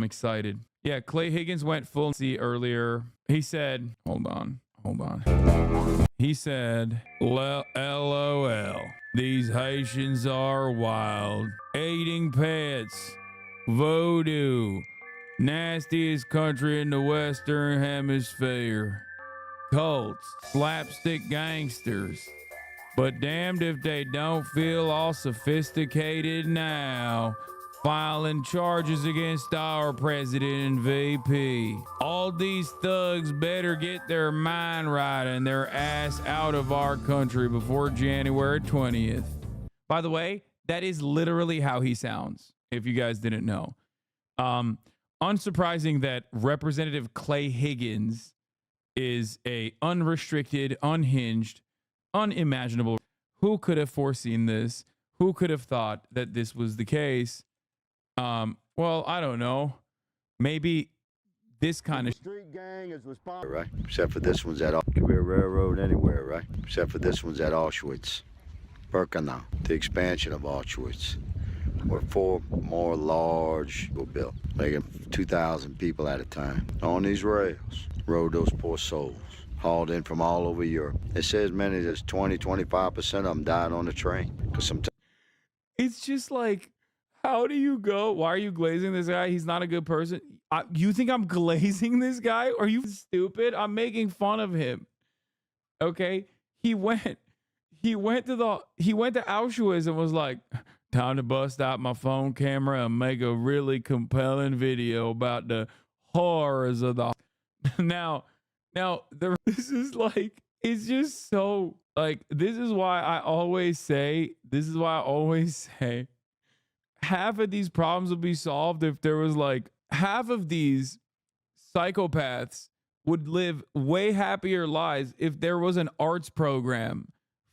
I'm excited. Yeah, Clay Higgins went full see earlier. He said, hold on. He said, LOL. These Haitians are wild. Eating pets. Voodoo. Nastiest country in the Western Hemisphere. Cults. Slapstick gangsters. But damned if they don't feel all sophisticated now, filing charges against our president and VP. All these thugs better get their mind right and their ass out of our country before January 20th. By the way, that is literally how he sounds, if you guys didn't know. Unsurprising that Representative Clay Higgins is a unrestricted, unhinged, unimaginable. Who could have foreseen this? Who could have thought that this was the case? Well, I don't know. Maybe this kind of street gang is responsible, right? Except for this one's at could be a railroad anywhere, right? Except for this one's at Auschwitz, Birkenau, the expansion of Auschwitz, where 4 more large were built, making 2,000 people at a time. On these rails rode those poor souls, hauled in from all over Europe. It says many as 20-25% of them died on the train. Because sometimes it's just like, how do you go? Why are you glazing this guy? He's not a good person. You think I'm glazing this guy? Are you stupid? I'm making fun of him. Okay, he went to Auschwitz and was like, time to bust out my phone camera and make a really compelling video about the horrors of the. Now, this is like, it's just so like, this is why I always say, half of these problems would be solved if there was like half of these psychopaths would live way happier lives if there was an arts program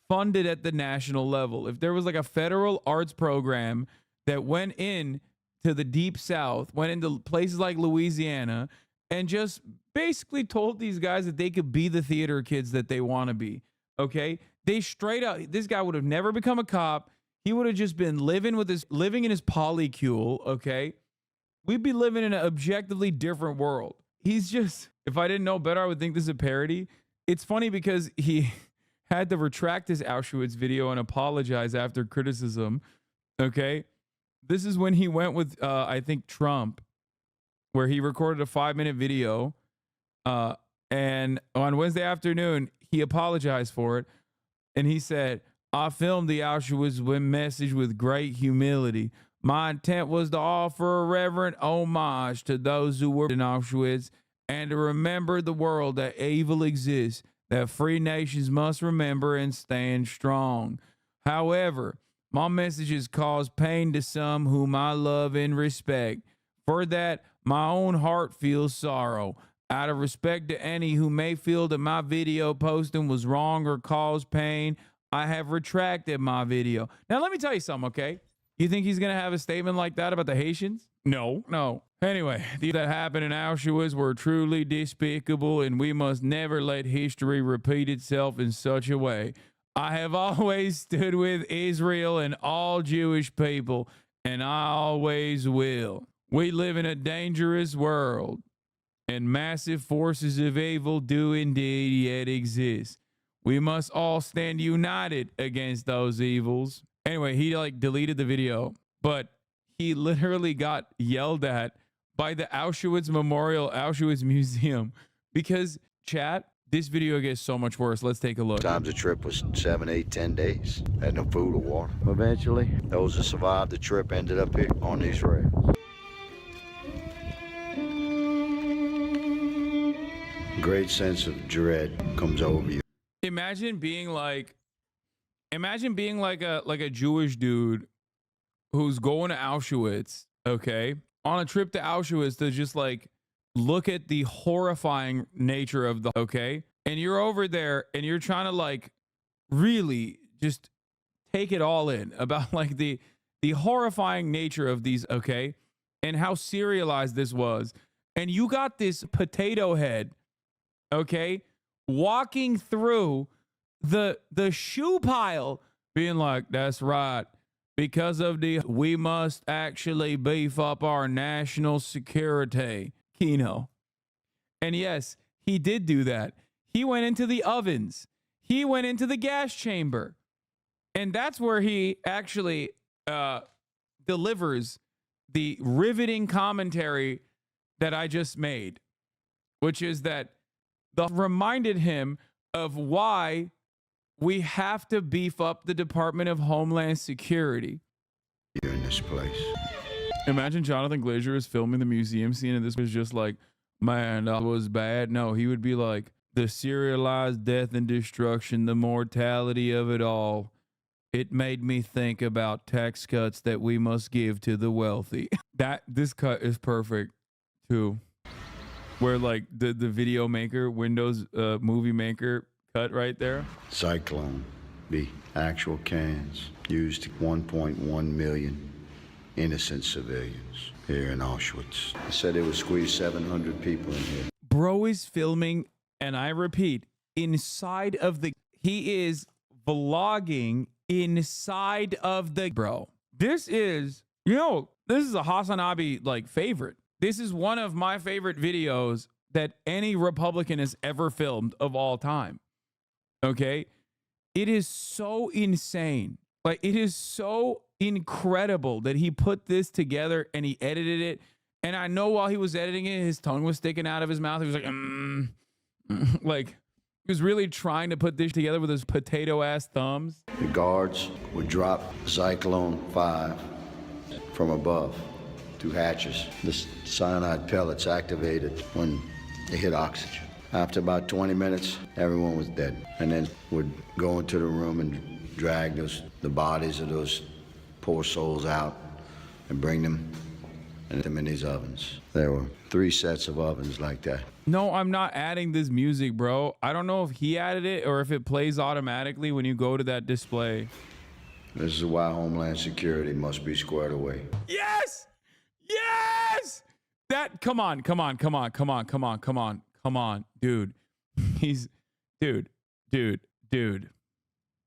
funded at the national level. If there was like a federal arts program that went in to the deep South, went into places like Louisiana, and just basically told these guys that they could be the theater kids that they want to be. Okay, they straight up, this guy would have never become a cop. He would have just been living in his polycule. Okay, we'd be living in an objectively different world. He's just, if I didn't know better, I would think this is a parody. It's funny because he had to retract his Auschwitz video and apologize after criticism. Okay, this is when he went with I think Trump, where he recorded a 5-minute video, and on Wednesday afternoon he apologized for it, and he said, I filmed the Auschwitz message with great humility. My intent was to offer a reverent homage to those who were in Auschwitz and to remember the world that evil exists, that free nations must remember and stand strong. However, my messages cause pain to some whom I love and respect. For that, my own heart feels sorrow. Out of respect to any who may feel that my video posting was wrong or caused pain, I have retracted my video. Now, let me tell you something, okay? You think he's going to have a statement like that about the Haitians? No. Anyway, things that happened in Auschwitz were truly despicable, and we must never let history repeat itself in such a way. I have always stood with Israel and all Jewish people, and I always will. We live in a dangerous world, and massive forces of evil do indeed yet exist. We must all stand united against those evils. Anyway, he like deleted the video, but he literally got yelled at by the Auschwitz Memorial, Auschwitz Museum, because chat, this video gets so much worse. Let's take a look. Sometimes the trip was 7, 8, 10 days. Had no food or water. Eventually, those that survived the trip ended up here on these rails. Great sense of dread comes over you. Imagine being like a Jewish dude who's going to Auschwitz, okay, on a trip to Auschwitz to just like look at the horrifying nature of the, okay, and you're over there and you're trying to like really just take it all in about like the horrifying nature of these, okay, and how serialized this was, and you got this potato head, okay, walking through the shoe pile being like, that's right, because of the we must actually beef up our national security, Kino. And yes, he did do that. He went into the ovens. He went into the gas chamber. And that's where he actually delivers the riveting commentary that I just made, which is that the reminded him of why we have to beef up the Department of Homeland Security. Here in this place. Imagine Jonathan Glazer is filming the museum scene and this was just like, man, that was bad. No, he would be like, the serialized death and destruction, the mortality of it all. It made me think about tax cuts that we must give to the wealthy. This cut is perfect too. Where like the video maker, Windows movie maker cut right there. Cyclone, the actual cans used 1.1 million innocent civilians here in Auschwitz. They said they would squeeze 700 people in here. Bro is filming, and I repeat, inside of the, he is vlogging inside of the, bro. This is, you know, this is a HasanAbi like favorite. This is one of my favorite videos that any Republican has ever filmed of all time. Okay. It is so insane. Like, it is so incredible that he put this together and he edited it. And I know while he was editing it, his tongue was sticking out of his mouth. He was like, like, he was really trying to put this together with his potato ass thumbs. The guards would drop Zyklon 5 from above through hatches. The cyanide pellets activated when they hit oxygen. After about 20 minutes, everyone was dead. And then would go into the room and drag the bodies of those poor souls out and bring them and them in these ovens. There were 3 sets of ovens like that. No, I'm not adding this music, bro. I don't know if he added it or if it plays automatically when you go to that display. This is why Homeland Security must be squared away. Yes! Yes! That, come on, dude. Dude.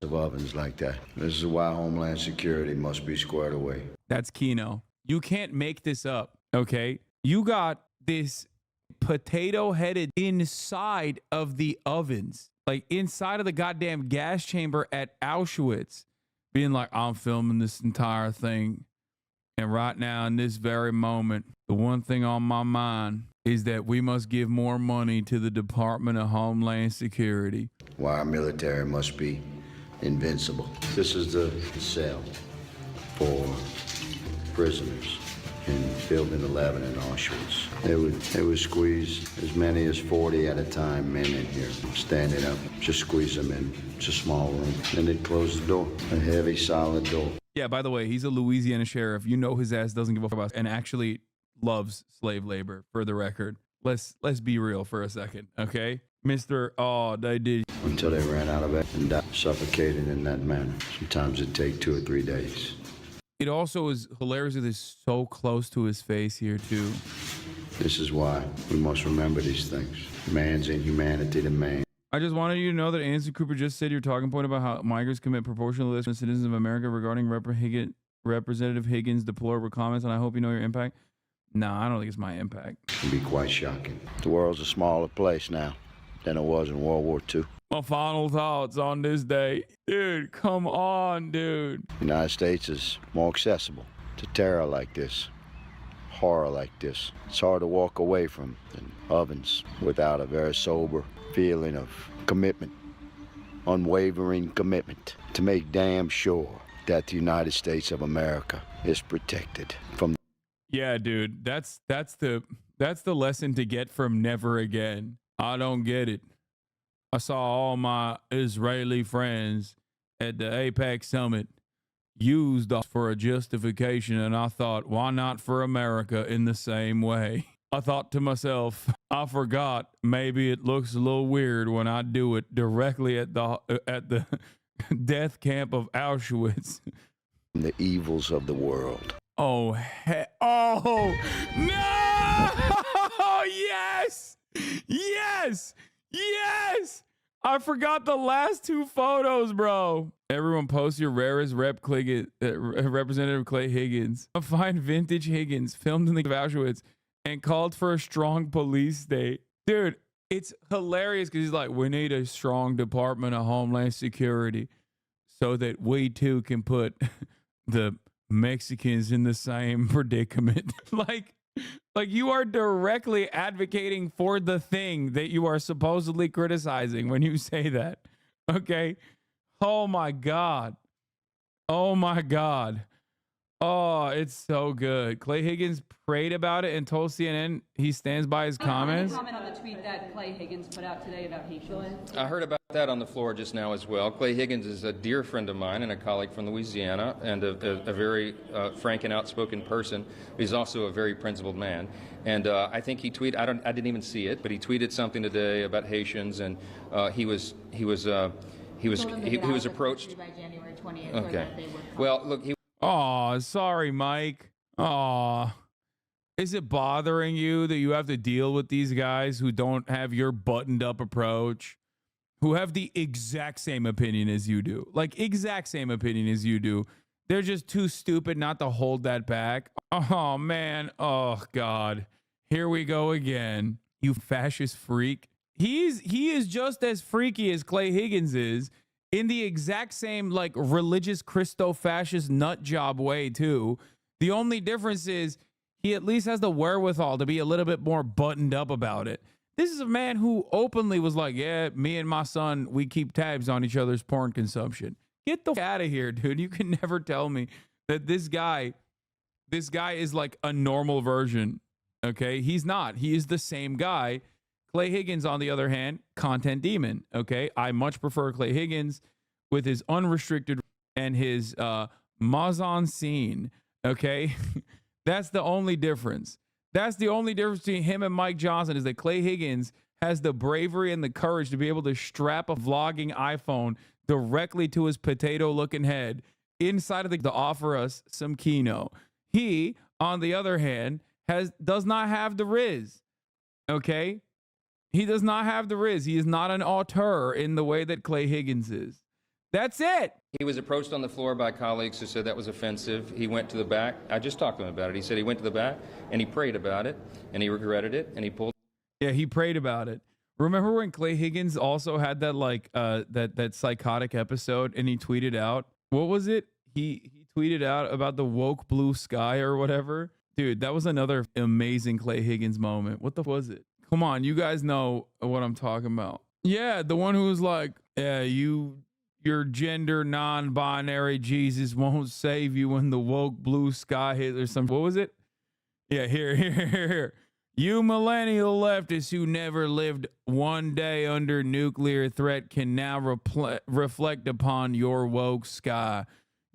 Of ovens like that. This is why Homeland Security must be squared away. That's Kino. You can't make this up, okay? You got this potato-headed inside of the ovens, like inside of the goddamn gas chamber at Auschwitz, being like, I'm filming this entire thing. And right now, in this very moment, the one thing on my mind is that we must give more money to the Department of Homeland Security. Why our military must be invincible. This is the cell for prisoners in Building 11 in Auschwitz. They would squeeze as many as 40 at a time men in here, standing up, just squeeze them in. It's a small room. Then they'd close the door, a heavy, solid door. Yeah, by the way, he's a Louisiana sheriff. You know his ass doesn't give a fuck about and actually loves slave labor, for the record. Let's be real for a second, okay? Mr. Oh, they did. Until they ran out of it and died, suffocated in that manner. Sometimes it'd take 2 or 3 days. It also is hilarious that it's so close to his face here, too. This is why we must remember these things. Man's inhumanity to man. I just wanted you to know that Anderson Cooper just said your talking point about how migrants commit proportionalism to citizens of America regarding Representative Higgins' deplorable comments, and I hope you know your impact. No, I don't think it's my impact. It can be quite shocking. The world's a smaller place now than it was in World War II. My final thoughts on this day. Dude, come on, dude. The United States is more accessible to terror like this, horror like this. It's hard to walk away from than ovens without a very sober feeling of commitment, unwavering commitment to make damn sure that the United States of America is protected from. Yeah, dude, that's the lesson to get from Never Again. I don't get it. I saw all my Israeli friends at the APEC summit used for a justification, and I thought, why not for America in the same way? I thought to myself, I forgot maybe it looks a little weird when I do it directly at the death camp of Auschwitz. The evils of the world. Oh, oh, no! Yes! Yes! Yes! I forgot the last two photos, bro. Everyone post your rarest Representative Clay Higgins. A fine vintage Higgins filmed in the Auschwitz and called for a strong police state. Dude, it's hilarious because he's like, we need a strong Department of Homeland Security so that we too can put the Mexicans in the same predicament. Like you are directly advocating for the thing that you are supposedly criticizing when you say that. Okay. Oh my God. Oh my God. Oh, it's so good. Clay Higgins prayed about it and told CNN he stands by his comments. Comment on the tweet that Clay Higgins put out today about Haitians. I heard about that on the floor just now as well. Clay Higgins is a dear friend of mine and a colleague from Louisiana and a very frank and outspoken person. He's also a very principled man. And I think he tweeted, I didn't even see it, but he tweeted something today about Haitians, and he was approached by January 20th. Okay. Well, look, he Oh, sorry, Mike. Oh, is it bothering you that you have to deal with these guys who don't have your buttoned up approach, who have the exact same opinion as you do? Like, exact same opinion as you do. They're just too stupid not to hold that back. Oh, man. Oh, God. Here we go again. You fascist freak. He is just as freaky as Clay Higgins is, in the exact same like religious Christo-fascist nut job way too. The only difference is he at least has the wherewithal to be a little bit more buttoned up about it. This is a man who openly was like, yeah, me and my son, we keep tabs on each other's porn consumption. Get the f out of here, dude. You can never tell me that this guy is like a normal version. Okay. He's not. He is the same guy. Clay Higgins, on the other hand, content demon. Okay. I much prefer Clay Higgins with his unrestricted and his Mazon scene. Okay. That's the only difference. That's the only difference between him and Mike Johnson, is that Clay Higgins has the bravery and the courage to be able to strap a vlogging iPhone directly to his potato looking head inside of the to offer us some Kino. He, on the other hand, does not have the Riz. Okay. He does not have the Riz. He is not an auteur in the way that Clay Higgins is. That's it. He was approached on the floor by colleagues who said that was offensive. He went to the back. I just talked to him about it. He said he went to the back and he prayed about it and he regretted it and he pulled. Yeah, he prayed about it. Remember when Clay Higgins also had that like that psychotic episode and he tweeted out, what was it? He tweeted out about the woke blue sky or whatever. Dude, that was another amazing Clay Higgins moment. What the was it? Come on, you guys know what I'm talking about. Yeah, the one who was like, yeah, your gender non-binary Jesus won't save you when the woke blue sky hits or something. What was it? Yeah, here. You millennial leftists who never lived one day under nuclear threat can now reflect upon your woke sky.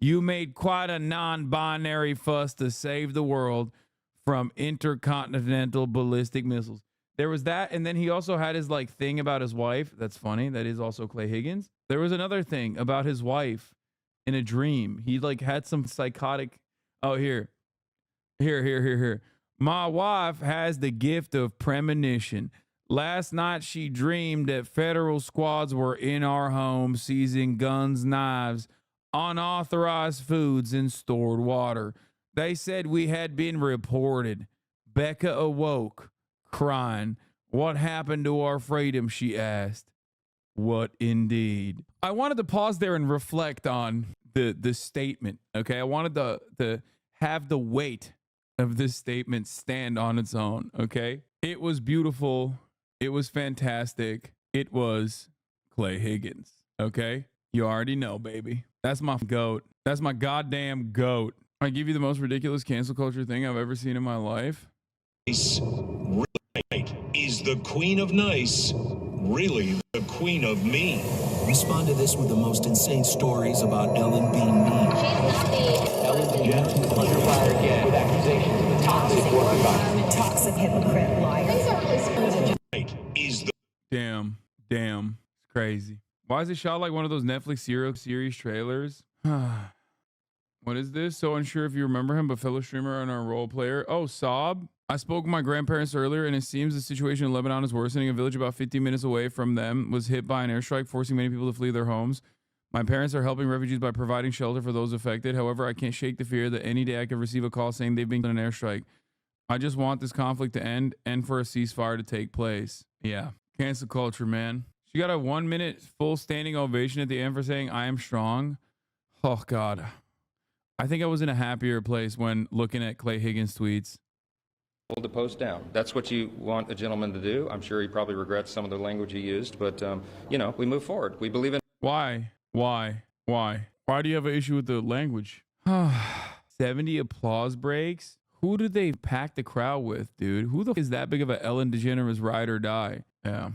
You made quite a non-binary fuss to save the world from intercontinental ballistic missiles. There was that, and then he also had his like thing about his wife. That's funny. That is also Clay Higgins. There was another thing about his wife in a dream. He like had some psychotic. Oh, here. My wife has the gift of premonition. Last night she dreamed that federal squads were in our home seizing guns, knives, unauthorized foods, and stored water. They said we had been reported. Becca awoke, crying. What happened to our freedom, she asked. What indeed? I wanted to pause there and reflect on the statement, okay? I wanted to have the weight of this statement stand on its own, okay? It was beautiful. It was fantastic. It was Clay Higgins, okay? You already know, baby. That's my goat. That's my goddamn goat. I give you the most ridiculous cancel culture thing I've ever seen in my life. Is the queen of nice really the queen of mean? Respond to this with the most insane stories about Ellen being mean. Ellen DeGeneres under fire again with accusations of a toxic work environment. Toxic hypocrite liar. Is the Damn. It's crazy. Why is it shot like one of those Netflix series trailers? What is this? So unsure if you remember him, but fellow streamer and our role player. Oh, Saab. I spoke with my grandparents earlier, and it seems the situation in Lebanon is worsening. A village about 15 minutes away from them was hit by an airstrike, forcing many people to flee their homes. My parents are helping refugees by providing shelter for those affected. However, I can't shake the fear that any day I could receive a call saying they've been in an airstrike. I just want this conflict to end and for a ceasefire to take place. Yeah. Cancel culture, man. She got a 1 minute full standing ovation at the end for saying, I am strong. Oh, God. I think I was in a happier place when looking at Clay Higgins' tweets. Hold the post down. That's what you want a gentleman to do. I'm sure he probably regrets some of the language he used, but, you know, we move forward. We believe in... Why? Why do you have an issue with the language? 70 applause breaks? Who did they pack the crowd with, dude? Who the f is that big of a Ellen DeGeneres ride or die? Yeah.